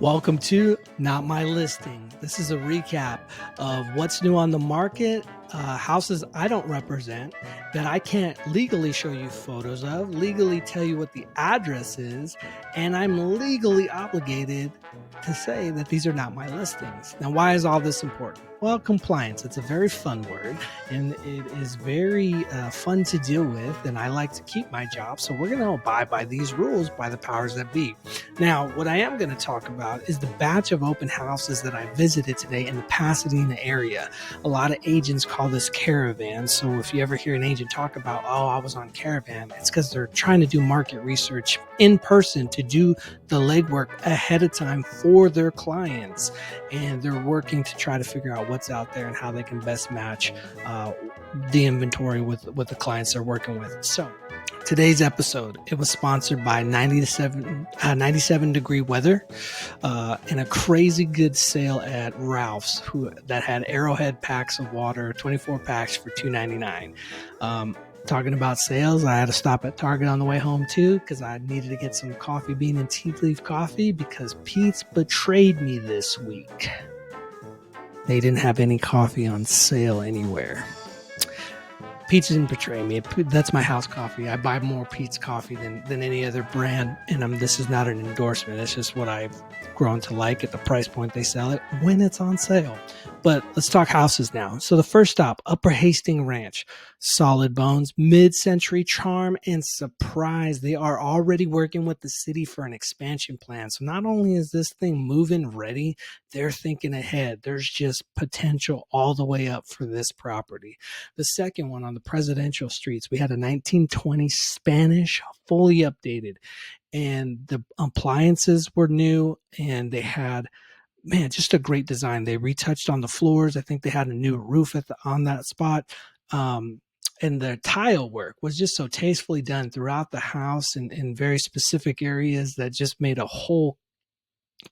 Welcome to Not My Listing. This is a recap of what's new on the market, houses I don't represent, that I can't legally show you photos of, legally tell you what the address is, and I'm legally obligated to say that these are not my listings. Now, why is all this important? Well, compliance. It's a very fun word, and it is very fun to deal with, and I like to keep my job, so we're going to abide by these rules by the powers that be. Now, what I am going to talk about is the batch of open houses that I visited today in the Pasadena area. A lot of agents call this Caravan, so if you ever hear an agent talk about, oh, I was on Caravan, it's because they're trying to do market research in person to do the legwork ahead of time for their clients, and they're working to try to figure out what's out there and how they can best match the inventory with the clients they're working with. So today's episode, it was sponsored by 97 degree weather and a crazy good sale at Ralph's that had Arrowhead packs of water, 24 packs for $2.99. Talking about sales, I had to stop at Target on the way home too because I needed to get some coffee bean and tea leaf coffee because Pete's betrayed me this week. They didn't have any coffee on sale anywhere. Pete's didn't betray me. That's my house coffee. I buy more Pete's coffee than any other brand, and this is not an endorsement. It's just what I've grown to like at the price point they sell it when it's on sale. But let's talk houses now. So the first stop, Upper Hastings Ranch. Solid bones, mid-century charm, and surprise. They are already working with the city for an expansion plan. So not only is this thing move-in ready, they're thinking ahead. There's just potential all the way up for this property. The second one on the Presidential Streets, we had a 1920 Spanish, fully updated, and the appliances were new, and they had, man, just a great design. They retouched on the floors. I think they had a new roof on that spot. And the tile work was just so tastefully done throughout the house and in very specific areas that just made a whole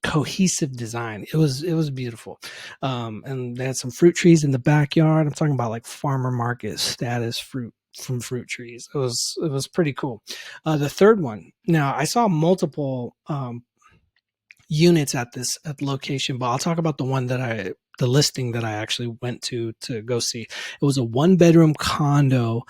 cohesive design. It was beautiful. And they had some fruit trees in the backyard. I'm talking about like farmer market status fruit from fruit trees. It was pretty cool. The third one, now I saw multiple units at the location, but I'll talk about the listing that I actually went to go see. It was a 1-bedroom condo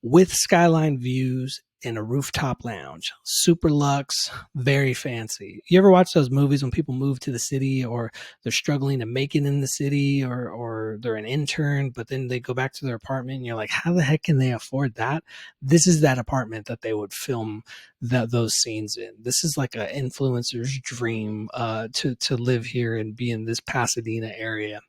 with skyline views and a rooftop lounge. Super luxe, very fancy. You ever watch those movies when people move to the city or they're struggling to make it in the city or they're an intern, but then they go back to their apartment and you're like, how the heck can they afford that? This is that apartment that they would film those scenes in. This is like an influencer's dream to live here and be in this Pasadena area.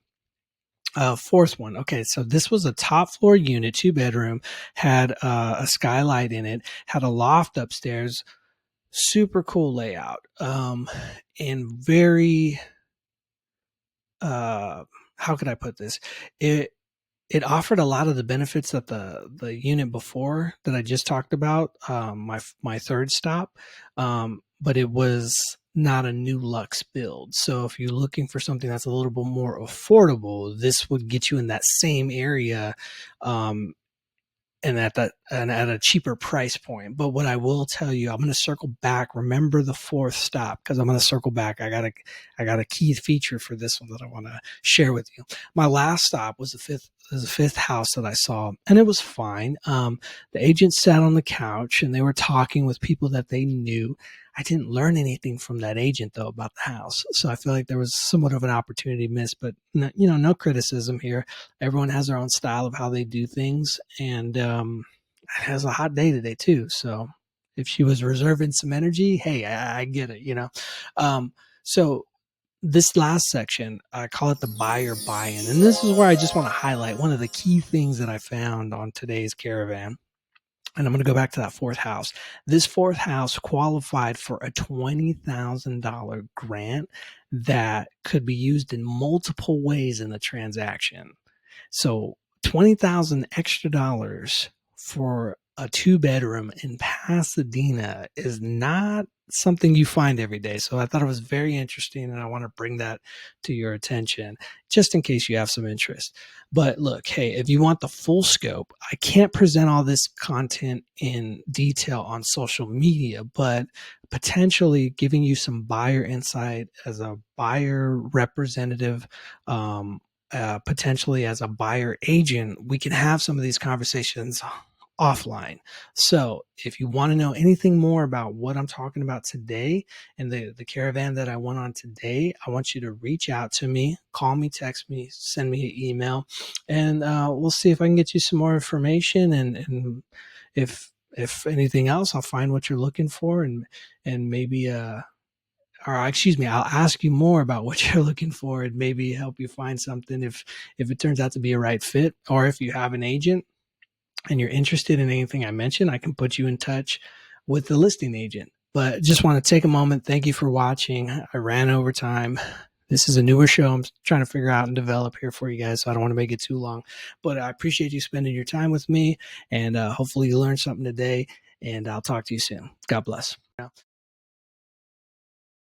Fourth one. Okay, so this was a top floor unit, 2-bedroom, had a skylight in it, had a loft upstairs, super cool layout, and very, how could I put this? It offered a lot of the benefits that the unit before that I just talked about, my third stop, but it was not a new luxe build. So if you're looking for something that's a little bit more affordable, this would get you in that same area, and at a cheaper price point. But what I will tell you, I'm going to circle back. Remember the fourth stop because I'm going to circle back. I got a key feature for this one that I want to share with you. My last stop was the fifth house that I saw, and it was fine. The agent sat on the couch and they were talking with people that they knew. I didn't learn anything from that agent though about the house. So I feel like there was somewhat of an opportunity missed, but no criticism here. Everyone has their own style of how they do things. And, it has a hot day today too. So if she was reserving some energy, hey, I get it, So this last section, I call it the buyer buy-in. And this is where I just want to highlight one of the key things that I found on today's Caravan. And I'm going to go back to that fourth house. This fourth house qualified for a $20,000 grant that could be used in multiple ways in the transaction. So $20,000 extra dollars for a 2-bedroom in Pasadena is not something you find every day. So I thought it was very interesting, and I want to bring that to your attention just in case you have some interest. But look, hey, if you want the full scope, I can't present all this content in detail on social media, but potentially giving you some buyer insight as a buyer representative, potentially as a buyer agent, we can have some of these conversations offline. So if you want to know anything more about what I'm talking about today and the caravan that I went on today, I want you to reach out to me, call me, text me, send me an email, and we'll see if I can get you some more information. And if anything else, I'll find what you're looking for, and maybe or excuse me, I'll ask you more about what you're looking for and maybe help you find something if it turns out to be a right fit, or if you have an agent and you're interested in anything I mentioned, I can put you in touch with the listing agent. But just want to take a moment. Thank you for watching. I ran over time. This is a newer show I'm trying to figure out and develop here for you guys, so I don't want to make it too long. But I appreciate you spending your time with me, and hopefully you learned something today, and I'll talk to you soon. God bless.